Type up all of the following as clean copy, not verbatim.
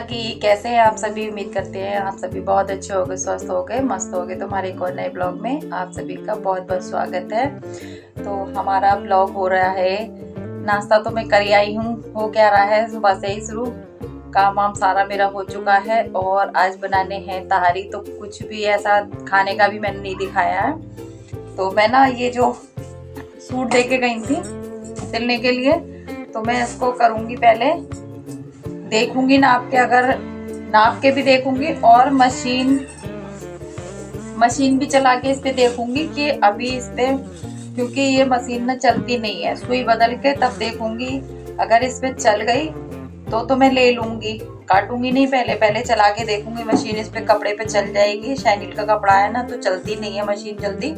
कि कैसे हैं आप सभी। उम्मीद करते हैं आप सभी बहुत अच्छे होंगे, स्वस्थ होंगे, मस्त होंगे। तो हमारे एक और नए ब्लॉग में आप सभी का बहुत बहुत स्वागत है। तो हमारा ब्लॉग हो रहा है, नाश्ता तो मैं कर आई हूँ, हो क्या रहा है सुबह से ही शुरू। काम वाम सारा मेरा हो चुका है और आज बनाने हैं तहारी। तो कुछ भी ऐसा खाने का भी मैंने नहीं दिखाया है। तो मैं ना ये जो सूट दे के गई थी सिलने के लिए, तो मैं इसको करूँगी, पहले देखूंगी नाप के, अगर नाप के भी देखूंगी और मशीन भी चला के इस पे देखूंगी कि अभी इस पे, क्योंकि ये मशीन ना चलती नहीं है, सुई बदल के तब देखूंगी। अगर इस पे चल गई तो मैं ले लूंगी, काटूंगी नहीं, पहले पहले चला के देखूंगी मशीन इस पे कपड़े पे चल जाएगी। शैनिल का कपड़ा है ना, तो चलती नहीं है मशीन, जल्दी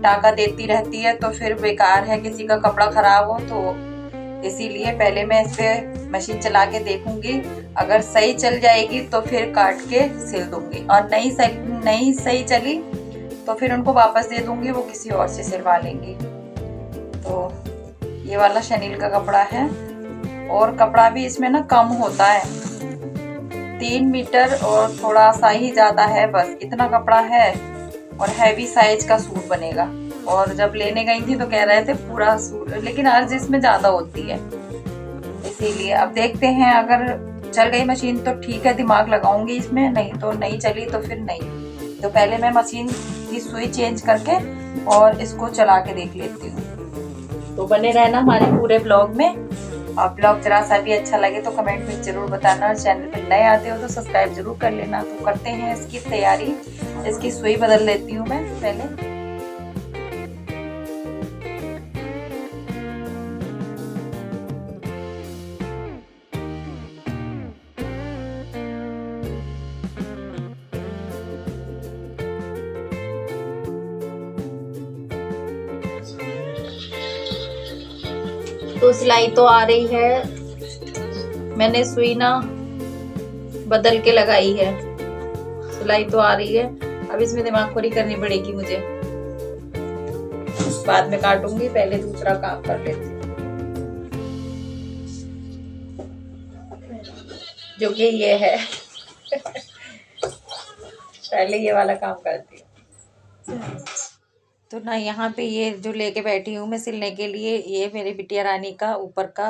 टाका देती रहती है, तो फिर बेकार है किसी का कपड़ा खराब हो। तो इसीलिए पहले मैं इस पे मशीन चला के देखूंगी, अगर सही चल जाएगी तो फिर काट के सिल दूंगी, और नहीं सही चली तो फिर उनको वापस दे दूंगी, वो किसी और से सिलवा लेंगी। तो ये वाला शनील का कपड़ा है और कपड़ा भी इसमें ना कम होता है, 3 मीटर और थोड़ा सा ही ज्यादा है, बस इतना कपड़ा है और हैवी साइज का सूट बनेगा। और जब लेने गई थी तो कह रहे थे पूरा सूट, लेकिन अर्ज इसमें ज्यादा होती है, इसीलिए अब देखते हैं। अगर चल गई मशीन तो ठीक है, दिमाग लगाऊंगी इसमें, नहीं तो नहीं चली तो फिर नहीं। तो पहले मैं मशीन की सुई चेंज करके और इसको चला के देख लेती हूँ। तो बने रहना हमारे पूरे ब्लॉग में। और ब्लॉग जरा सा भी अच्छा लगे तो कमेंट में जरूर बताना, और चैनल पे नए आते हो तो सब्सक्राइब जरूर कर लेना। तो करते हैं इसकी तैयारी, इसकी सुई बदल लेती हूँ मैं पहले। तो सिलाई तो आ रही है, मैंने सुई ना बदल के लगाई है, सिलाई तो आ रही है। अब इसमें दिमागखोरी करनी पड़ेगी मुझे, बाद में काटूंगी, पहले दूसरा काम कर लेती हूँ, जो कि ये है। पहले ये वाला काम करती हूँ। तो ना यहाँ पे ये जो लेके बैठी हूँ मैं सिलने के लिए, ये मेरी बिटिया रानी का ऊपर का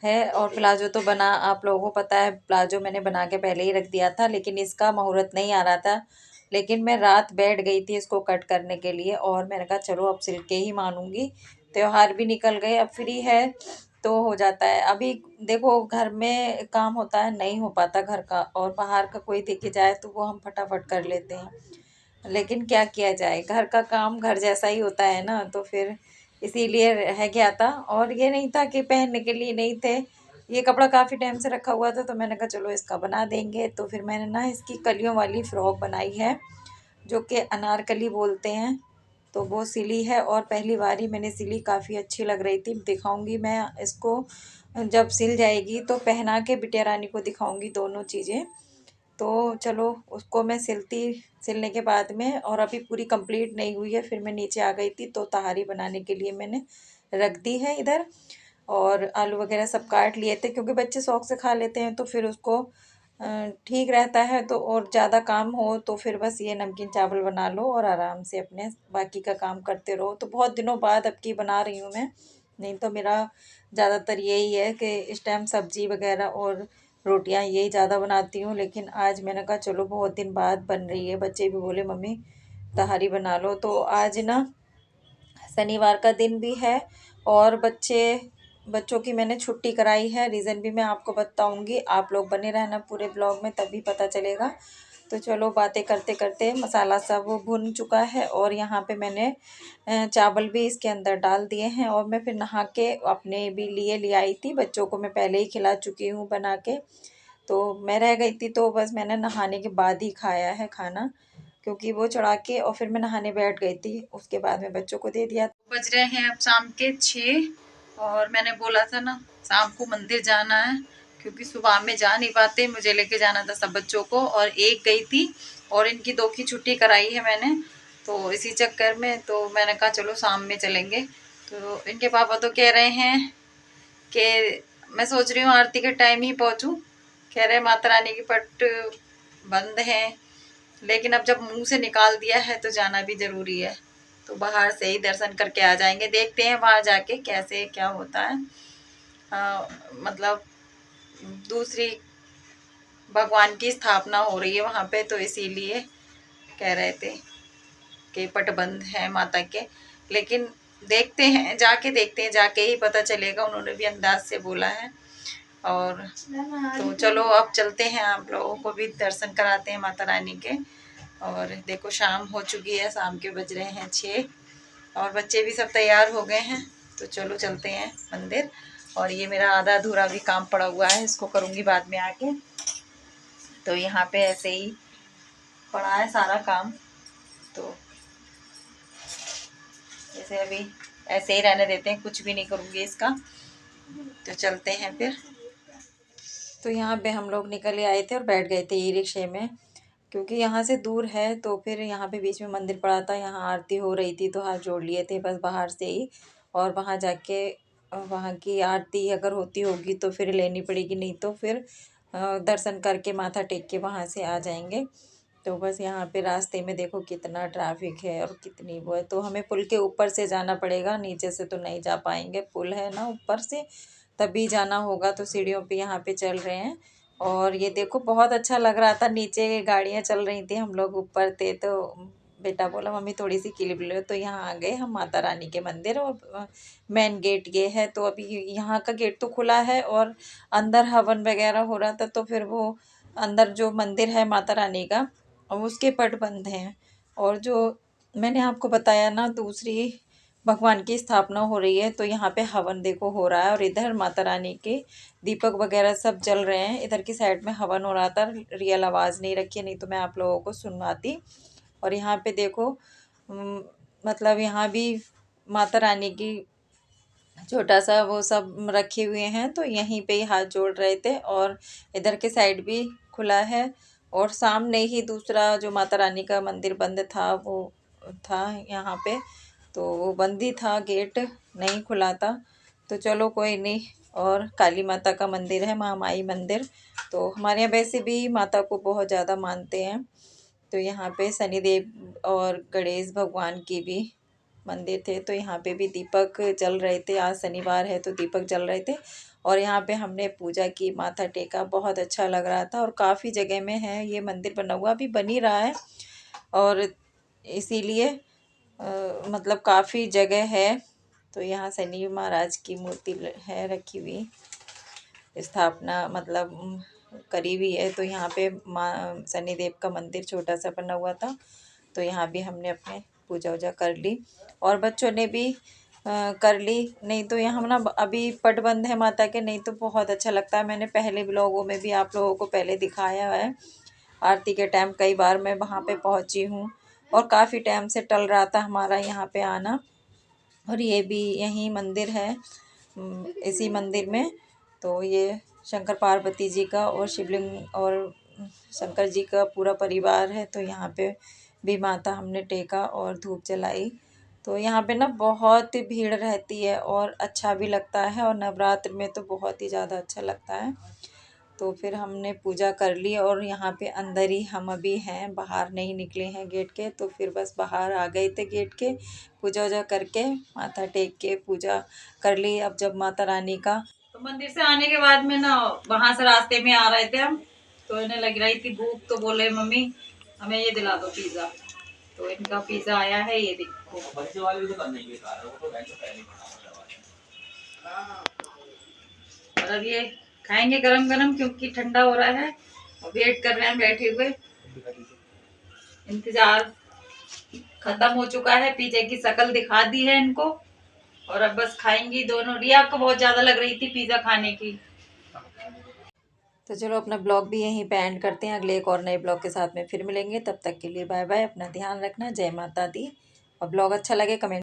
है। और प्लाजो तो बना, आप लोगों को पता है, प्लाजो मैंने बना के पहले ही रख दिया था, लेकिन इसका मुहूर्त नहीं आ रहा था। लेकिन मैं रात बैठ गई थी इसको कट करने के लिए, और मैंने कहा चलो अब सिल के ही मानूंगी। त्योहार भी निकल गए, अब फ्री है तो हो जाता है। अभी देखो घर में काम होता है, नहीं हो पाता घर का, और बाहर का कोई देखे जाए तो वो हम फटाफट कर लेते हैं, लेकिन क्या किया जाए, घर का काम घर जैसा ही होता है ना। तो फिर इसीलिए रह गया था, और ये नहीं था कि पहनने के लिए नहीं थे, ये कपड़ा काफ़ी टाइम से रखा हुआ था, तो मैंने कहा चलो इसका बना देंगे। तो फिर मैंने ना इसकी कलियों वाली फ्रॉक बनाई है, जो कि अनारकली बोलते हैं। तो वो सिली है, और पहली बार ही मैंने सिली, काफ़ी अच्छी लग रही थी। दिखाऊंगी मैं इसको, जब सिल जाएगी तो पहना के बिटिया रानी को दिखाऊंगी दोनों चीज़ें। तो चलो उसको मैं सिलने के बाद में, और अभी पूरी कंप्लीट नहीं हुई है, फिर मैं नीचे आ गई थी, तो तहारी बनाने के लिए मैंने रख दी है इधर। और आलू वगैरह सब काट लिए थे, क्योंकि बच्चे शौक से खा लेते हैं, तो फिर उसको ठीक रहता है। तो और ज़्यादा काम हो तो फिर बस ये नमकीन चावल बना लो और आराम से अपने बाकी का काम करते रहो। तो बहुत दिनों बाद अब की बना रही हूँ मैं, नहीं तो मेरा ज़्यादातर यही है कि इस टाइम सब्जी वगैरह और रोटियां यही ज़्यादा बनाती हूँ। लेकिन आज मैंने कहा चलो बहुत दिन बाद बन रही है, बच्चे भी बोले मम्मी तहारी बना लो। तो आज ना शनिवार का दिन भी है, और बच्चों की मैंने छुट्टी कराई है, रीज़न भी मैं आपको बताऊंगी। आप लोग बने रहना पूरे ब्लॉग में, तभी पता चलेगा। तो चलो बातें करते करते मसाला सब वो भुन चुका है, और यहाँ पे मैंने चावल भी इसके अंदर डाल दिए हैं। और मैं फिर नहा के अपने भी लिए ले आई थी, बच्चों को मैं पहले ही खिला चुकी हूँ बना के। तो मैं रह गई थी, तो बस मैंने नहाने के बाद ही खाया है खाना, क्योंकि वो चढ़ा के और फिर मैं नहाने बैठ गई थी, उसके बाद में बच्चों को दे दिया। बज रहे हैं अब शाम के 6, और मैंने बोला था ना शाम को मंदिर जाना है, क्योंकि सुबह में जा नहीं पाते, मुझे लेके जाना था सब बच्चों को, और एक गई थी और इनकी 2 की छुट्टी कराई है मैंने, तो इसी चक्कर में तो मैंने कहा चलो शाम में चलेंगे। तो इनके पापा तो कह रहे हैं कि मैं सोच रही हूँ आरती के टाइम ही पहुँचूँ, कह रहे माता रानी की पट बंद है, लेकिन अब जब मुंह से निकाल दिया है तो जाना भी जरूरी है, तो बाहर से ही दर्शन करके आ जाएंगे। देखते हैं वहां जाके कैसे क्या होता है। मतलब दूसरी भगवान की स्थापना हो रही है वहां पे, तो इसीलिए कह रहे थे कि पट बंद है माता के। लेकिन देखते हैं, जाके देखते हैं, जाके ही पता चलेगा। उन्होंने भी अंदाज से बोला है। और तो चलो अब चलते हैं, आप लोगों को भी दर्शन कराते हैं माता रानी के। और देखो शाम हो चुकी है, शाम के बज रहे हैं 6 और बच्चे भी सब तैयार हो गए हैं। तो चलो चलते हैं मंदिर। और ये मेरा आधा अधूरा भी काम पड़ा हुआ है, इसको करूँगी बाद में आके। तो यहाँ पे ऐसे ही पड़ा है सारा काम, तो जैसे अभी ऐसे ही रहने देते हैं, कुछ भी नहीं करूँगी इसका। तो चलते हैं फिर। तो यहाँ पे हम लोग निकल आए थे और बैठ गए थे ई रिक्शे में, क्योंकि यहाँ से दूर है। तो फिर यहाँ पे बीच में मंदिर पड़ा था, यहाँ आरती हो रही थी, तो हाथ जोड़ लिए थे बस बाहर से ही। और वहाँ जाके वहाँ की आरती अगर होती होगी तो फिर लेनी पड़ेगी, नहीं तो फिर दर्शन करके माथा टेक के वहाँ से आ जाएंगे। तो बस यहाँ पे रास्ते में देखो कितना ट्रैफिक है और कितनी वो है। तो हमें पुल के ऊपर से जाना पड़ेगा, नीचे से तो नहीं जा पाएंगे। पुल है ना ऊपर से, तभी जाना होगा। तो सीढ़ियों पे यहाँ पे चल रहे हैं। और ये देखो बहुत अच्छा लग रहा था, नीचे गाड़ियाँ चल रही थी, हम लोग ऊपर थे। तो बेटा बोला मम्मी थोड़ी सी क्लिप लो। तो यहाँ आ गए हम माता रानी के मंदिर, और मेन गेट ये है। तो अभी यहाँ का गेट तो खुला है और अंदर हवन वगैरह हो रहा था, तो फिर वो अंदर जो मंदिर है माता रानी का, और उसके पट बंद हैं। और जो मैंने आपको बताया ना, दूसरी भगवान की स्थापना हो रही है, तो यहाँ पे हवन देखो हो रहा है। और इधर माता रानी के दीपक वगैरह सब जल रहे हैं। इधर की साइड में हवन हो रहा था, रियल आवाज़ नहीं रखी, नहीं तो मैं आप लोगों को सुनवाती। और यहाँ पे देखो मतलब यहाँ भी माता रानी की छोटा सा वो सब रखे हुए हैं, तो यहीं पे ही हाथ जोड़ रहे थे। और इधर के साइड भी खुला है। और सामने ही दूसरा जो माता रानी का मंदिर बंद था, वो था यहाँ पे, तो वो बंद ही था, गेट नहीं खुला था। तो चलो कोई नहीं। और काली माता का मंदिर है, महामाई मंदिर। तो हमारे यहाँ वैसे भी माता को बहुत ज़्यादा मानते हैं। तो यहाँ पे शनिदेव और गणेश भगवान की भी मंदिर थे, तो यहाँ पे भी दीपक जल रहे थे। आज शनिवार है तो दीपक जल रहे थे। और यहाँ पे हमने पूजा की, माथा टेका, बहुत अच्छा लग रहा था। और काफ़ी जगह में है ये मंदिर बना हुआ, अभी बन ही रहा है। और इसीलिए मतलब काफ़ी जगह है। तो यहाँ शनि महाराज की मूर्ति है रखी हुई, स्थापना मतलब करी हुई है। तो यहाँ पे माँ शनिदेव का मंदिर छोटा सा बना हुआ था, तो यहाँ भी हमने अपने पूजा वूजा कर ली। और बच्चों ने भी कर ली। नहीं तो यहाँ ना अभी पट बंद है माता के, नहीं तो बहुत अच्छा लगता है। मैंने पहले ब्लॉगों में भी आप लोगों को पहले दिखाया है। आरती के टाइम कई बार मैं वहाँ पे पहुँची हूँ, और काफ़ी टाइम से टल रहा था हमारा यहाँ पे आना। और ये भी यही मंदिर है, इसी मंदिर में। तो ये शंकर पार्वती जी का और शिवलिंग और शंकर जी का पूरा परिवार है। तो यहाँ पे भी माथा हमने टेका और धूप जलाई। तो यहाँ पे ना बहुत भीड़ रहती है और अच्छा भी लगता है, और नवरात्र में तो बहुत ही ज़्यादा अच्छा लगता है। तो फिर हमने पूजा कर ली, और यहाँ पे अंदर ही हम अभी हैं, बाहर नहीं निकले हैं गेट के। तो फिर बस बाहर आ गए थे गेट के, पूजा वूजा करके माथा टेक के पूजा कर ली। अब जब माता रानी का, तो मंदिर से आने के बाद में ना वहां से रास्ते में आ रहे थे हम, तो इन्हें लग रही थी भूख, तो बोले मम्मी हमें ये दिला दो पिज्ज़ा। तो इनका पिज्ज़ा आया है, ये देखो। बच्चे वाले भी तो करने के कारण वो तो पहले और अब ये खाएंगे गरम गरम, क्योंकि ठंडा हो रहा है। और वेट कर रहे हैं बैठे हुए, इंतजार खत्म हो चुका है। पिज्जे की शक्ल दिखा दी है इनको, और अब बस खाएंगी दोनों। रिया को बहुत ज्यादा लग रही थी पिज्जा खाने की। तो चलो अपना ब्लॉग भी यहीं पे एंड करते हैं, अगले एक और नए ब्लॉग के साथ में फिर मिलेंगे। तब तक के लिए बाय बाय, अपना ध्यान रखना, जय माता दी। और ब्लॉग अच्छा लगे कमेंट